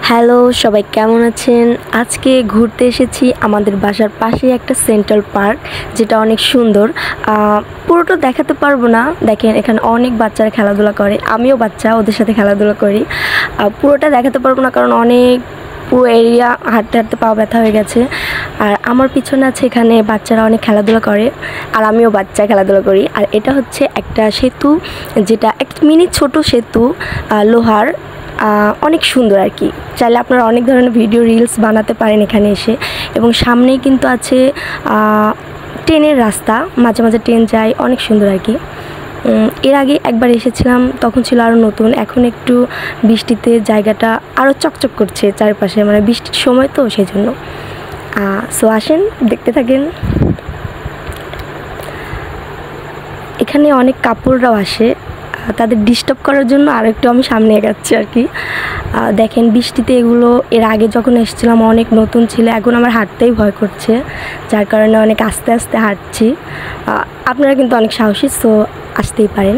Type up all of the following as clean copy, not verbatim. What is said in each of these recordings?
Hello সবাই কেমন আছেন? আজকে ঘুরতে এসেছি আমাদের বাসার পাশেই একটা সেন্ট্রাল পার্ক, যেটা অনেক সুন্দর। পুরোটা দেখাতে পারবো না। দেখেন এখানে অনেক বাচ্চারা খেলাধুলা করে, আমিও বাচ্চা, ওদের সাথে খেলাধুলা করি। পুরোটা দেখাতে পারবো না কারণ অনেক পুরো এরিয়া হাঁটতে হাঁটতে পা ব্যথা হয়ে গেছে। আর আমার পিছনে আছে, এখানে বাচ্চারা অনেক খেলাধুলা করে আর আমিও বাচ্চা খেলাধুলা করি। আর এটা হচ্ছে একটা সেতু, যেটা একটা মিনি ছোট সেতু, লোহার, অনেক সুন্দর আর কি। চাইলে আপনারা অনেক ধরনের ভিডিও রিলস বানাতে পারেন এখানে এসে। এবং সামনেই কিন্তু আছে ট্রেনের রাস্তা, মাঝে মাঝে ট্রেন যায়, অনেক সুন্দর আর কি। এর আগে একবার এসেছিলাম, তখন ছিল আরও নতুন। এখন একটু বৃষ্টিতে জায়গাটা আরও চকচক করছে চারপাশে, মানে বৃষ্টির সময় তো সেই জন্য। সো আসেন দেখতে থাকেন। এখানে অনেক কাপড়রাও আসে, তাদের ডিস্টার্ব করার জন্য আর একটু আমি সামনে এগাচ্ছি আর কি। দেখেন বৃষ্টিতে এগুলো এর আগে যখন এসেছিলাম অনেক নতুন ছিল, এখন আমার হাঁটতেই ভয় করছে, যার কারণে অনেক আস্তে আস্তে হাঁটছি। আপনারা কিন্তু অনেক সাহসী, সো আসতেই পারেন।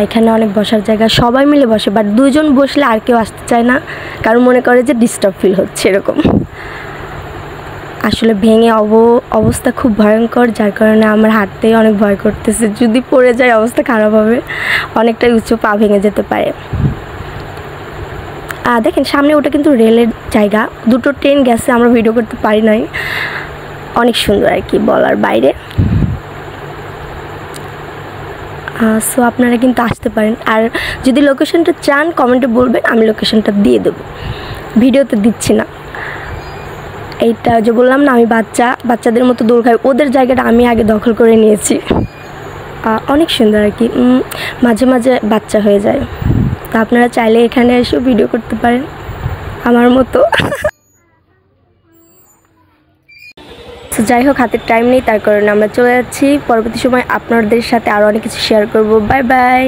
এখানে অনেক বসার জায়গা, সবাই মিলে বসে, বাট দুজন বসলে আর কেউ আসতে চায় না, কারণ মনে করে যে ডিস্টার্ব ফিল হচ্ছে এরকম। আসলে ভেঙে অবস্থা খুব ভয়ঙ্কর, যার কারণে আমার হাঁটতেই অনেক ভয় করতেছে। যদি পড়ে যায় অবস্থা খারাপ হবে, অনেকটাই উঁচু, পা ভেঙে যেতে পারে। দেখেন সামনে ওটা কিন্তু রেলের জায়গা, দুটো ট্রেন গেছে, আমরা ভিডিও করতে পারি নাই। অনেক সুন্দর আর কি, বলার বাইরে। সো আপনারা কিন্তু আসতে পারেন। আর যদি লোকেশনটা চান কমেন্টে বলবেন, আমি লোকেশনটা দিয়ে দেবো, ভিডিওতে দিচ্ছি না। এইটা যে বললাম না, আমি বাচ্চাদের মতো দৌড় খাই, ওদের জায়গাটা আমি আগে দখল করে নিয়েছি। অনেক সুন্দর আর কি, মাঝে মাঝে বাচ্চা হয়ে যায়। তা আপনারা চাইলে এখানে এসেও ভিডিও করতে পারেন আমার মতো। তো যাই হোক, হাতের টাইম নেই, তার কারণে আমরা চলে যাচ্ছি। পরবর্তী সময় আপনাদের সাথে আরও অনেক কিছু শেয়ার করব। Bye bye.